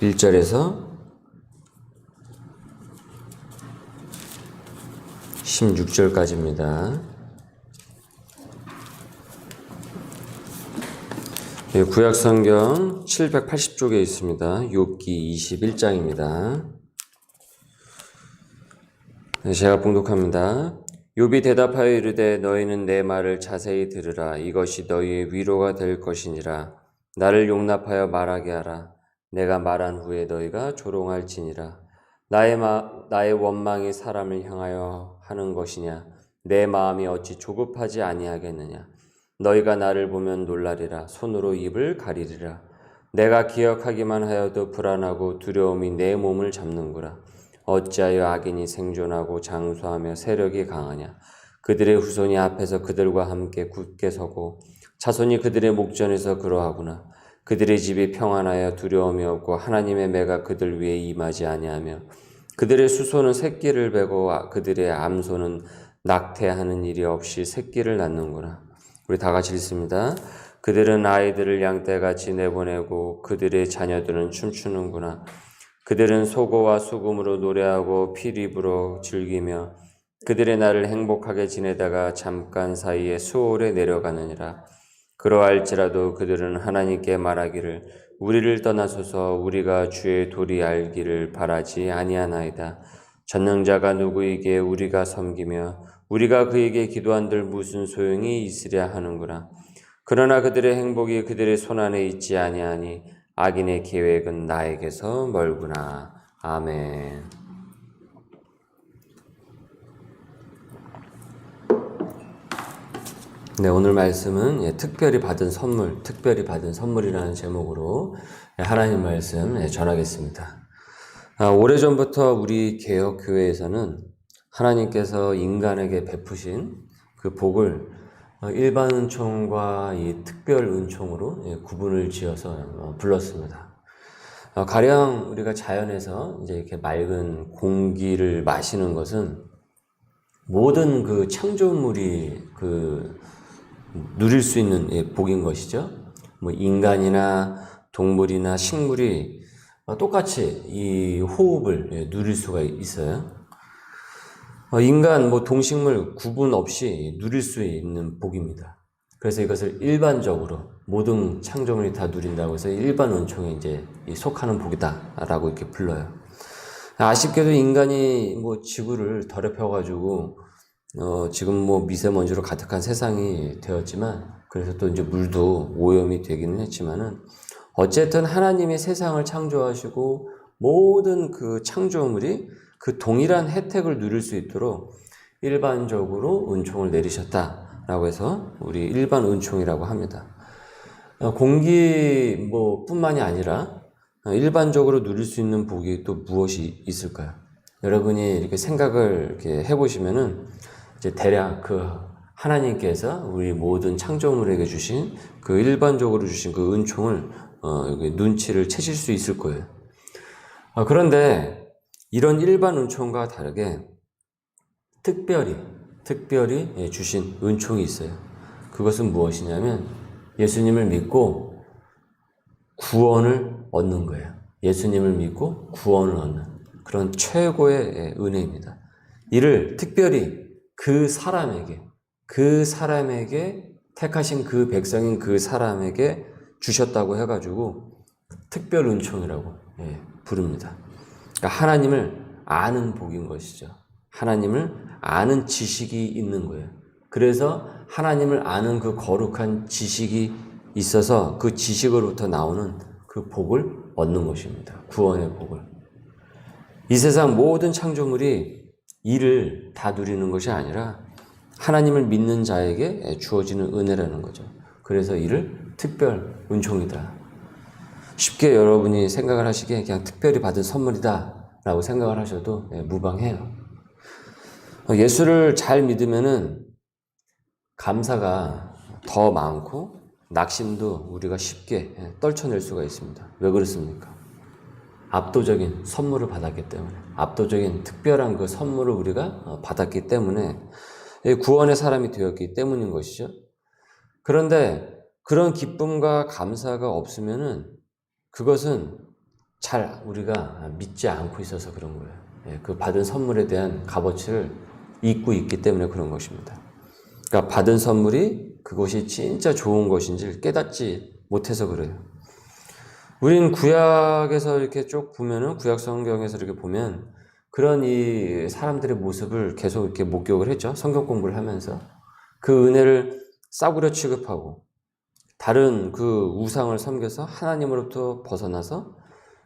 1절에서 16절까지입니다. 구약성경 780쪽에 있습니다. 욥기 21장입니다. 제가 봉독합니다. 욥이 대답하여 이르되 너희는 내 말을 자세히 들으라. 이것이 너희의 위로가 될 것이니라. 나를 용납하여 말하게 하라. 내가 말한 후에 너희가 조롱할지니라. 나의 원망이 사람을 향하여 하는 것이냐? 내 마음이 어찌 조급하지 아니하겠느냐? 너희가 나를 보면 놀라리라. 손으로 입을 가리리라. 내가 기억하기만 하여도 불안하고 두려움이 내 몸을 잡는구나. 어찌하여 악인이 생존하고 장수하며 세력이 강하냐? 그들의 후손이 앞에서 그들과 함께 굳게 서고 자손이 그들의 목전에서 그러하구나. 그들의 집이 평안하여 두려움이 없고 하나님의 매가 그들 위에 임하지 아니하며 그들의 수소는 새끼를 베고 그들의 암소는 낙태하는 일이 없이 새끼를 낳는구나. 우리 다 같이 읽습니다. 그들은 아이들을 양떼같이 내보내고 그들의 자녀들은 춤추는구나. 그들은 소고와 수금으로 노래하고 피립으로 즐기며 그들의 날을 행복하게 지내다가 잠깐 사이에 수월에 내려가느니라. 그러할지라도 그들은 하나님께 말하기를 우리를 떠나소서 우리가 주의 도리 알기를 바라지 아니하나이다. 전능자가 누구에게 우리가 섬기며 우리가 그에게 기도한들 무슨 소용이 있으랴 하는구나. 그러나 그들의 행복이 그들의 손안에 있지 아니하니 악인의 계획은 나에게서 멀구나. 아멘. 네, 오늘 말씀은 특별히 받은 선물이라는 제목으로 하나님 말씀 전하겠습니다. 오래전부터 우리 개혁교회에서는 하나님께서 인간에게 베푸신 그 복을 일반 은총과 이 특별 은총으로 구분을 지어서 불렀습니다. 가령 우리가 자연에서 이제 이렇게 맑은 공기를 마시는 것은 모든 그 창조물이 누릴 수 있는 복인 것이죠. 뭐 인간이나 동물이나 식물이 똑같이 이 호흡을 누릴 수가 있어요. 인간, 동식물 구분 없이 누릴 수 있는 복입니다. 그래서 이것을 일반적으로 모든 창조물이 다 누린다고 해서 일반 은총에 이제 속하는 복이다라고 이렇게 불러요. 아쉽게도 인간이 지구를 더럽혀가지고 지금 미세먼지로 가득한 세상이 되었지만, 그래서 또 이제 물도 오염이 되기는 했지만은, 어쨌든 하나님이 세상을 창조하시고 모든 그 창조물이 그 동일한 혜택을 누릴 수 있도록 일반적으로 은총을 내리셨다라고 해서 우리 일반 은총이라고 합니다. 공기 뿐만이 아니라 일반적으로 누릴 수 있는 복이 또 무엇이 있을까요? 여러분이 이렇게 생각을 이렇게 해보시면은 이제 대략 하나님께서 우리 모든 창조물에게 주신 일반적으로 주신 은총을 눈치를 채실 수 있을 거예요. 그런데 이런 일반 은총과 다르게 특별히 주신 은총이 있어요. 그것은 무엇이냐면 예수님을 믿고 구원을 얻는 거예요. 예수님을 믿고 구원을 얻는 그런 최고의 은혜입니다. 이를 특별히 그 사람에게 택하신 그 백성인 그 사람에게 주셨다고 해가지고 특별 은총이라고 부릅니다. 그러니까 하나님을 아는 복인 것이죠. 하나님을 아는 지식이 있는 거예요. 그래서 하나님을 아는 그 거룩한 지식이 있어서 그 지식으로부터 나오는 그 복을 얻는 것입니다. 구원의 복을. 이 세상 모든 창조물이 이를 다 누리는 것이 아니라 하나님을 믿는 자에게 주어지는 은혜라는 거죠. 그래서 이를 특별 은총이다. 쉽게 여러분이 생각을 하시기에 그냥 특별히 받은 선물이다 라고 생각을 하셔도 무방해요. 예수를 잘 믿으면은 감사가 더 많고 낙심도 우리가 쉽게 떨쳐낼 수가 있습니다. 왜 그렇습니까? 압도적인 선물을 받았기 때문에, 압도적인 특별한 그 선물을 우리가 받았기 때문에 구원의 사람이 되었기 때문인 것이죠. 그런데 그런 기쁨과 감사가 없으면은 그것은 잘 우리가 믿지 않고 있어서 그런 거예요. 그 받은 선물에 대한 값어치를 잊고 있기 때문에 그런 것입니다. 그러니까 받은 선물이 그것이 진짜 좋은 것인지를 깨닫지 못해서 그래요. 우린 구약에서 이렇게 쭉 보면은, 구약 성경에서 이렇게 보면 그런 이 사람들의 모습을 계속 이렇게 목격을 했죠. 성경 공부를 하면서. 그 은혜를 싸구려 취급하고 다른 그 우상을 섬겨서 하나님으로부터 벗어나서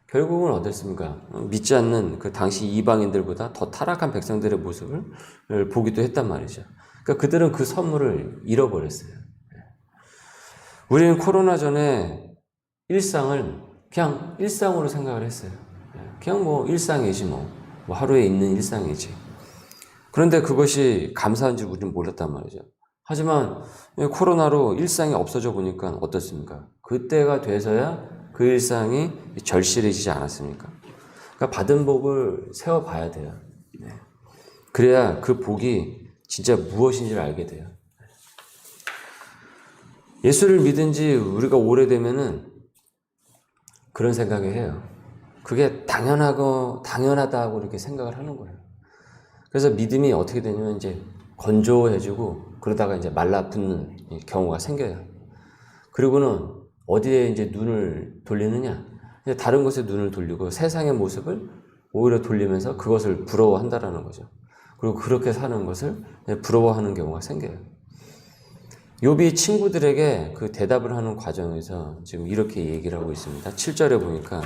결국은 어땠습니까? 믿지 않는 그 당시 이방인들보다 더 타락한 백성들의 모습을 보기도 했단 말이죠. 그러니까 그들은 그 선물을 잃어버렸어요. 우리는 코로나 전에 일상을 그냥 일상으로 생각을 했어요. 그냥 뭐 일상이지 뭐 하루에 있는 일상이지. 그런데 그것이 감사한 줄 우리는 몰랐단 말이죠. 하지만 코로나로 일상이 없어져 보니까 어떻습니까? 그때가 돼서야 그 일상이 절실해지지 않았습니까? 그러니까 받은 복을 세워봐야 돼요. 그래야 그 복이 진짜 무엇인지를 알게 돼요. 예수를 믿은 지 우리가 오래되면은 그런 생각을 해요. 그게 당연하다고 이렇게 생각을 하는 거예요. 그래서 믿음이 어떻게 되냐면 이제 건조해지고 그러다가 이제 말라붙는 경우가 생겨요. 그리고는 어디에 이제 눈을 돌리느냐? 이제 다른 곳에 눈을 돌리고 세상의 모습을 오히려 돌리면서 그것을 부러워한다라는 거죠. 그리고 그렇게 사는 것을 부러워하는 경우가 생겨요. 욥이 친구들에게 그 대답을 하는 과정에서 지금 이렇게 얘기를 하고 있습니다. 7절에 보니까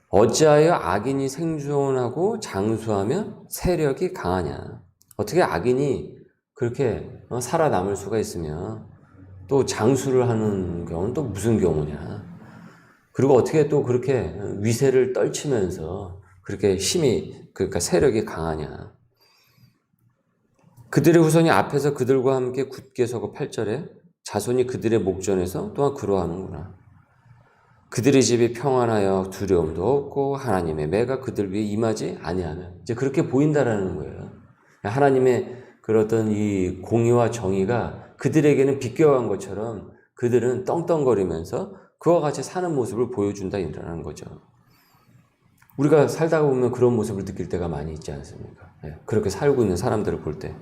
어찌하여 악인이 생존하고 장수하며 세력이 강하냐. 어떻게 악인이 그렇게 살아남을 수가 있으며 또 장수를 하는 경우는 또 무슨 경우냐. 그리고 어떻게 또 그렇게 위세를 떨치면서 그렇게 그러니까 세력이 강하냐. 그들의 후손이 앞에서 그들과 함께 굳게 서고 8절에 자손이 그들의 목전에서 또한 그러하는구나. 그들의 집이 평안하여 두려움도 없고 하나님의 매가 그들 위에 임하지 아니하면 이제 그렇게 보인다라는 거예요. 하나님의 그런 이 공의와 정의가 그들에게는 비껴간 것처럼 그들은 떵떵거리면서 그와 같이 사는 모습을 보여준다는 거죠. 우리가 살다가 보면 그런 모습을 느낄 때가 많이 있지 않습니까? 그렇게 살고 있는 사람들을 볼 때.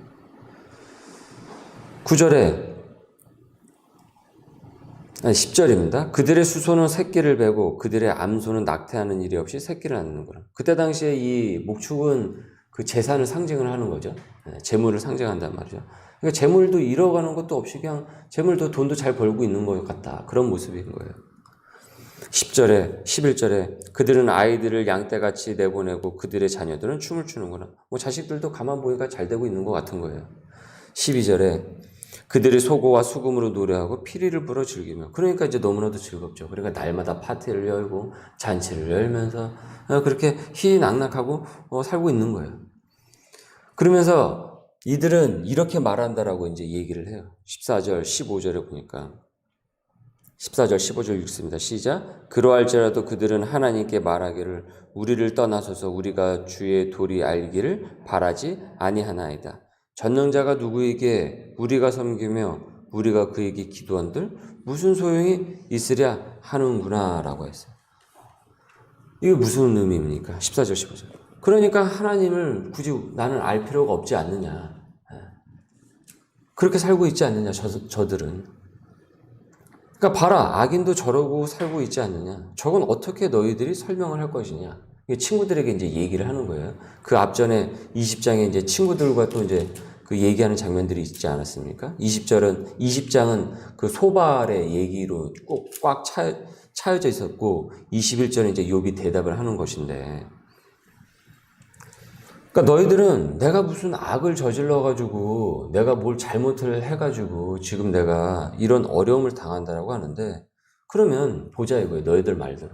10절입니다. 그들의 수소는 새끼를 베고 그들의 암소는 낙태하는 일이 없이 새끼를 낳는구나. 그때 당시에 이 목축은 그 재산을 상징을 하는 거죠. 재물을 상징한단 말이죠. 그러니까 재물도 잃어가는 것도 없이 그냥 재물도 돈도 잘 벌고 있는 것 같다. 그런 모습인 거예요. 10절에 11절에 그들은 아이들을 양떼같이 내보내고 그들의 자녀들은 춤을 추는구나. 뭐 자식들도 가만 보니까 잘 되고 있는 것 같은 거예요. 12절에 그들이 소고와 수금으로 노래하고 피리를 불어 즐기며 그러니까 이제 너무나도 즐겁죠. 그러니까 날마다 파티를 열고 잔치를 열면서 그렇게 희희낙낙하고 살고 있는 거예요. 그러면서 이들은 이렇게 말한다라고 이제 얘기를 해요. 14절, 15절에 보니까 14절, 15절 읽습니다. 시작. 그러할지라도 그들은 하나님께 말하기를 우리를 떠나소서 우리가 주의 도리 알기를 바라지 아니하나이다. 전능자가 누구에게 우리가 섬기며 우리가 그에게 기도한들 무슨 소용이 있으랴 하는구나 라고 했어요. 이게 무슨 의미입니까? 14절 15절. 그러니까 하나님을 굳이 나는 알 필요가 없지 않느냐. 그렇게 살고 있지 않느냐 저들은. 그러니까 봐라 악인도 저러고 살고 있지 않느냐. 저건 어떻게 너희들이 설명을 할 것이냐. 친구들에게 이제 얘기를 하는 거예요. 그 앞전에 20장에 이제 친구들과 또 이제 그 얘기하는 장면들이 있지 않았습니까? 20장은 그 소발의 얘기로 꼭 꽉 차여져 있었고 21절은 이제 욥이 대답을 하는 것인데 그러니까 너희들은 내가 무슨 악을 저질러가지고 내가 뭘 잘못을 해가지고 지금 내가 이런 어려움을 당한다라고 하는데 그러면 보자 이거예요. 너희들 말대로.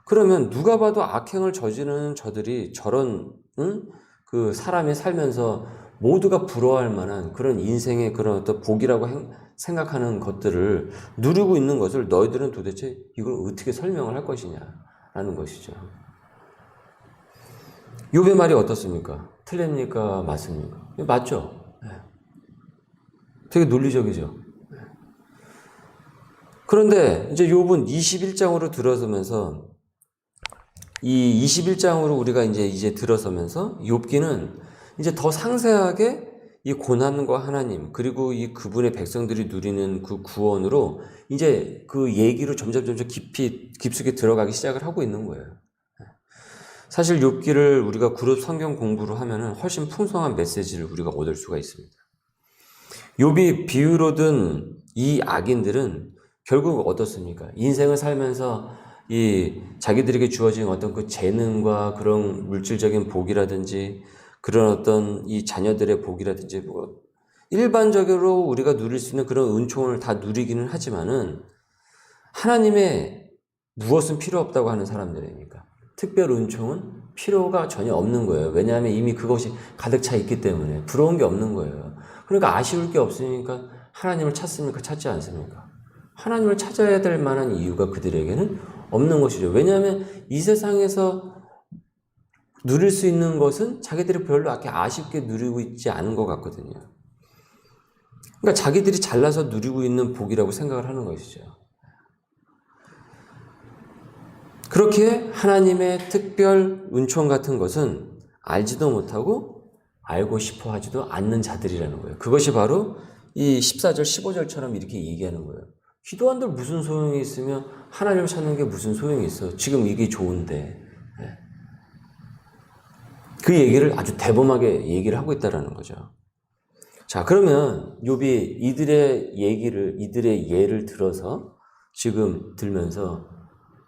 그러면 누가 봐도 악행을 저지르는 저들이 저런 그 사람이 살면서 모두가 부러워할 만한 그런 인생의 그런 어떤 복이라고 생각하는 것들을 누리고 있는 것을 너희들은 도대체 이걸 어떻게 설명을 할 것이냐라는 것이죠. 욥의 말이 어떻습니까? 틀립니까? 맞습니까? 맞죠? 네. 되게 논리적이죠. 그런데 이제 욥은 21장으로 들어서면서 이 21장으로 우리가 이제 들어서면서 욥기는 이제 더 상세하게 이 고난과 하나님 그리고 이 그분의 백성들이 누리는 그 구원으로 이제 그 얘기로 점점 깊숙이 들어가기 시작을 하고 있는 거예요. 사실 욥기를 우리가 그룹 성경 공부를 하면은 훨씬 풍성한 메시지를 우리가 얻을 수가 있습니다. 욥이 비유로 든 이 악인들은 결국 어떻습니까? 인생을 살면서 이 자기들에게 주어진 어떤 그 재능과 그런 물질적인 복이라든지 그런 어떤 이 자녀들의 복이라든지 뭐 일반적으로 우리가 누릴 수 있는 그런 은총을 다 누리기는 하지만은 하나님의 무엇은 필요 없다고 하는 사람들이니까 특별 은총은 필요가 전혀 없는 거예요. 왜냐하면 이미 그것이 가득 차 있기 때문에 부러운 게 없는 거예요. 그러니까 아쉬울 게 없으니까 하나님을 찾습니까? 찾지 않습니까? 하나님을 찾아야 될 만한 이유가 그들에게는 없는 것이죠. 왜냐하면 이 세상에서 누릴 수 있는 것은 자기들이 별로 아쉽게 누리고 있지 않은 것 같거든요. 그러니까 자기들이 잘나서 누리고 있는 복이라고 생각을 하는 것이죠. 그렇게 하나님의 특별 은총 같은 것은 알지도 못하고 알고 싶어 하지도 않는 자들이라는 거예요. 그것이 바로 이 14절, 15절처럼 이렇게 얘기하는 거예요. 기도한들 무슨 소용이 있으며 하나님을 찾는 게 무슨 소용이 있어. 지금 이게 좋은데. 그 얘기를 아주 대범하게 얘기를 하고 있다는 거죠. 자, 그러면 욥이 이들의 예를 들어서 지금 들면서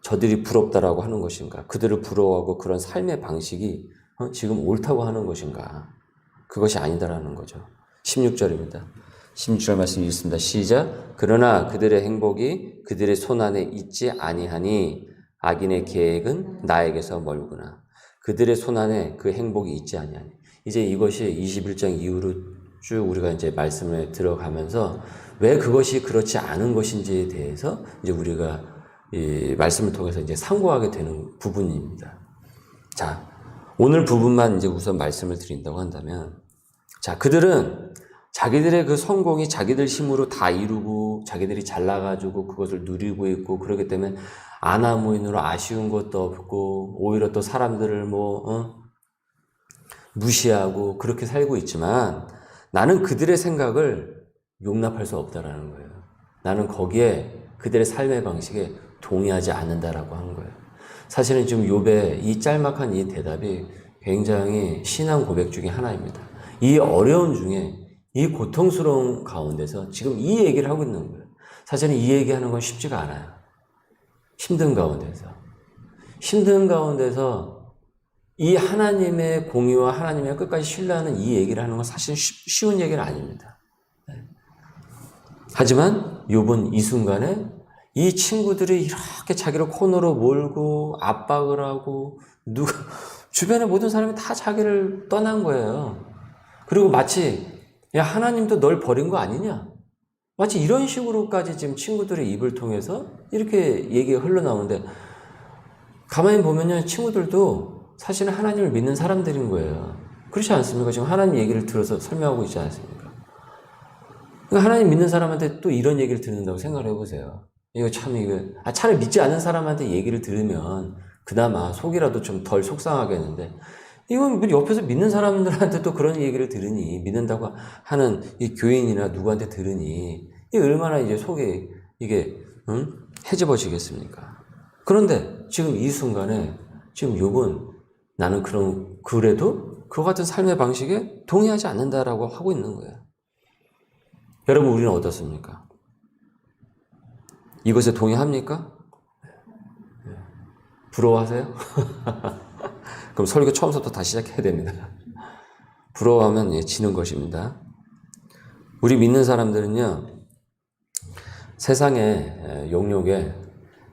저들이 부럽다라고 하는 것인가? 그들을 부러워하고 그런 삶의 방식이 지금 옳다고 하는 것인가? 그것이 아니다라는 거죠. 16절입니다. 16절 말씀 읽습니다. 시작. 그러나 그들의 행복이 그들의 손안에 있지 아니하니 악인의 계획은 나에게서 멀구나. 그들의 손안에 그 행복이 있지 아니하니. 이제 이것이 21장 이후로 쭉 우리가 이제 말씀에 들어가면서 왜 그것이 그렇지 않은 것인지에 대해서 이제 우리가 이 말씀을 통해서 이제 상고하게 되는 부분입니다. 자, 오늘 부분만 이제 우선 말씀을 드린다고 한다면, 자, 그들은 자기들의 그 성공이 자기들 힘으로 다 이루고 자기들이 잘나가지고 그것을 누리고 있고 그렇기 때문에 아나무인으로 아쉬운 것도 없고 오히려 또 사람들을 무시하고 그렇게 살고 있지만 나는 그들의 생각을 용납할 수 없다라는 거예요. 나는 거기에 그들의 삶의 방식에 동의하지 않는다라고 하는 거예요. 사실은 지금 욥의 이 짤막한 이 대답이 굉장히 신앙 고백 중에 하나입니다. 이 어려운 중에 이 고통스러운 가운데서 지금 이 얘기를 하고 있는 거예요. 사실은 이 얘기하는 건 쉽지가 않아요. 힘든 가운데서 이 하나님의 공의와 하나님의 끝까지 신뢰하는 이 얘기를 하는 건 사실 쉬운 얘기는 아닙니다. 하지만 욥은 이 순간에 이 친구들이 이렇게 자기를 코너로 몰고 압박을 하고 주변의 모든 사람이 다 자기를 떠난 거예요. 그리고 마치 야 하나님도 널 버린 거 아니냐? 마치 이런 식으로까지 지금 친구들의 입을 통해서 이렇게 얘기가 흘러나오는데 가만히 보면요 친구들도 사실은 하나님을 믿는 사람들인 거예요. 그렇지 않습니까? 지금 하나님 얘기를 들어서 설명하고 있지 않습니까? 그러니까 하나님 믿는 사람한테 또 이런 얘기를 듣는다고 생각을 해보세요. 차라리 믿지 않는 사람한테 얘기를 들으면 그나마 속이라도 좀 덜 속상하겠는데 이건 옆에서 믿는 사람들한테 또 그런 얘기를 들으니 믿는다고 하는 이 교인이나 누구한테 들으니 이게 얼마나 이제 속이 이게 해집어지겠습니까? 그런데 지금 이 순간에 지금 욥은 나는 그래도 그와 같은 삶의 방식에 동의하지 않는다라고 하고 있는 거예요. 여러분 우리는 어떻습니까? 이것에 동의합니까? 부러워하세요? 그럼 설교 처음부터 다시 시작해야 됩니다. 부러워하면 지는 것입니다. 우리 믿는 사람들은요, 세상의 용욕에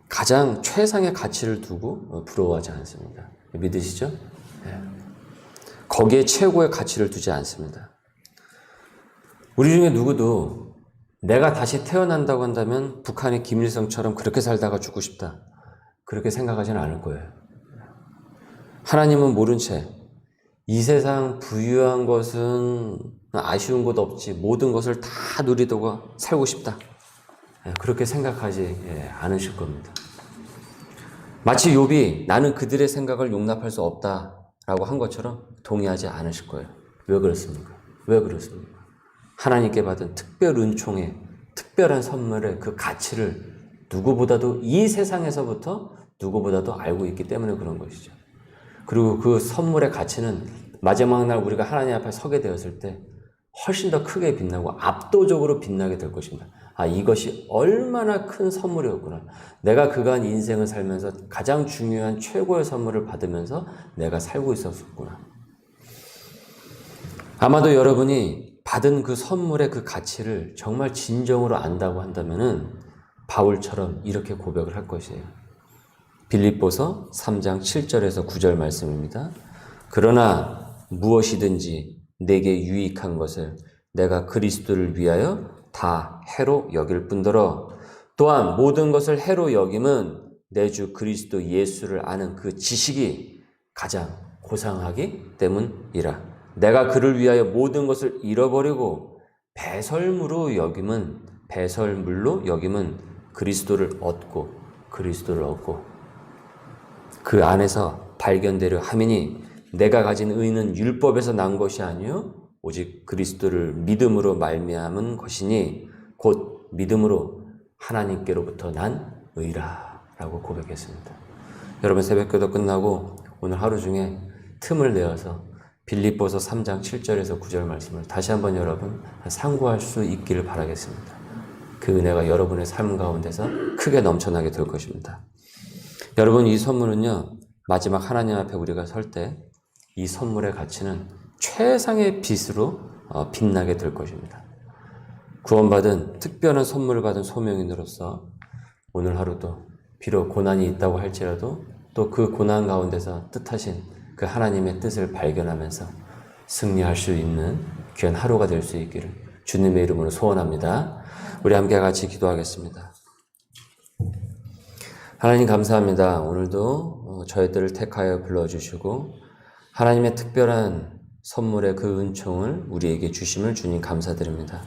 가장 최상의 가치를 두고 부러워하지 않습니다. 믿으시죠? 거기에 최고의 가치를 두지 않습니다. 우리 중에 누구도 내가 다시 태어난다고 한다면 북한의 김일성처럼 그렇게 살다가 죽고 싶다. 그렇게 생각하지는 않을 거예요. 하나님은 모른 채 이 세상 부유한 것은 아쉬운 것 없지 모든 것을 다 누리다가 살고 싶다. 그렇게 생각하지 않으실 겁니다. 마치 욥이 나는 그들의 생각을 용납할 수 없다라고 한 것처럼 동의하지 않으실 거예요. 왜 그렇습니까? 왜 그렇습니까? 하나님께 받은 특별 은총의 특별한 선물의 그 가치를 누구보다도 이 세상에서부터 누구보다도 알고 있기 때문에 그런 것이죠. 그리고 그 선물의 가치는 마지막 날 우리가 하나님 앞에 서게 되었을 때 훨씬 더 크게 빛나고 압도적으로 빛나게 될 것입니다. 아, 이것이 얼마나 큰 선물이었구나. 내가 그간 인생을 살면서 가장 중요한 최고의 선물을 받으면서 내가 살고 있었구나. 아마도 여러분이 받은 그 선물의 그 가치를 정말 진정으로 안다고 한다면은 바울처럼 이렇게 고백을 할 것이에요. 빌립보서 3장 7절에서 9절 말씀입니다. 그러나 무엇이든지 내게 유익한 것을 내가 그리스도를 위하여 다 해로 여길 뿐더러 또한 모든 것을 해로 여김은 내 주 그리스도 예수를 아는 그 지식이 가장 고상하기 때문이라. 내가 그를 위하여 모든 것을 잃어버리고 배설물로 여김은 그리스도를 얻고 그 안에서 발견되려 함이니 내가 가진 의는 율법에서 난 것이 아니요 오직 그리스도를 믿음으로 말미암은 것이니 곧 믿음으로 하나님께로부터 난 의라 라고 고백했습니다. 여러분 새벽기도 끝나고 오늘 하루 중에 틈을 내어서 빌립보서 3장 7절에서 9절 말씀을 다시 한번 여러분 상고할 수 있기를 바라겠습니다. 그 은혜가 여러분의 삶 가운데서 크게 넘쳐나게 될 것입니다. 여러분 이 선물은요 마지막 하나님 앞에 우리가 설 때 이 선물의 가치는 최상의 빛으로 빛나게 될 것입니다. 구원받은 특별한 선물을 받은 소명인으로서 오늘 하루도 비록 고난이 있다고 할지라도 또 그 고난 가운데서 뜻하신 그 하나님의 뜻을 발견하면서 승리할 수 있는 귀한 하루가 될 수 있기를 주님의 이름으로 소원합니다. 우리 함께 같이 기도하겠습니다. 하나님 감사합니다. 오늘도 저희들을 택하여 불러주시고 하나님의 특별한 선물의 그 은총을 우리에게 주심을 주님 감사드립니다.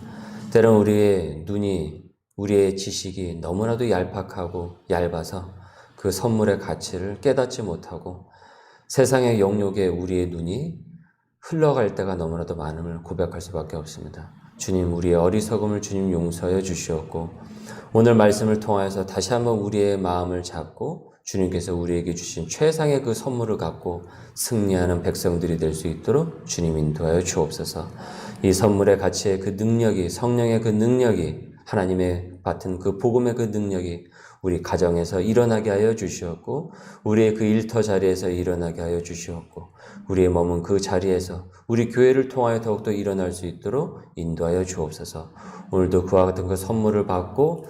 때론 우리의 눈이 우리의 지식이 너무나도 얄팍하고 얇아서 그 선물의 가치를 깨닫지 못하고 세상의 영역에 우리의 눈이 흘러갈 때가 너무나도 많음을 고백할 수밖에 없습니다. 주님 우리의 어리석음을 주님 용서해 주시었고 오늘 말씀을 통하여서 다시 한번 우리의 마음을 잡고 주님께서 우리에게 주신 최상의 그 선물을 갖고 승리하는 백성들이 될 수 있도록 주님 인도하여 주옵소서. 이 선물의 가치의 그 능력이 성령의 그 능력이 하나님의 받은 그 복음의 그 능력이 우리 가정에서 일어나게 하여 주시었고 우리의 그 일터 자리에서 일어나게 하여 주시었고 우리의 머문 그 자리에서 우리 교회를 통하여 더욱더 일어날 수 있도록 인도하여 주옵소서. 오늘도 그와 같은 그 선물을 받고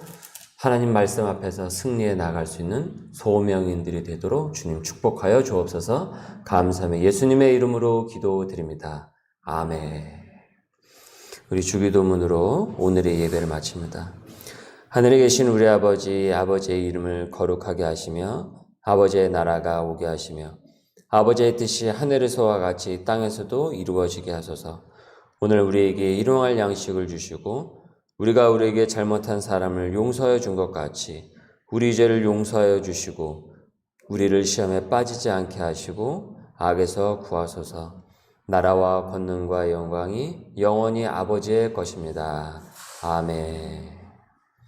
하나님 말씀 앞에서 승리해 나갈 수 있는 소명인들이 되도록 주님 축복하여 주옵소서. 감사하며 예수님의 이름으로 기도드립니다. 아멘. 우리 주기도문으로 오늘의 예배를 마칩니다. 하늘에 계신 우리 아버지, 아버지의 이름을 거룩하게 하시며 아버지의 나라가 오게 하시며 아버지의 뜻이 하늘에서와 같이 땅에서도 이루어지게 하소서. 오늘 우리에게 일용할 양식을 주시고 우리가 우리에게 잘못한 사람을 용서하여 준 것 같이 우리 죄를 용서하여 주시고 우리를 시험에 빠지지 않게 하시고 악에서 구하소서. 나라와 권능과 영광이 영원히 아버지의 것입니다. 아멘.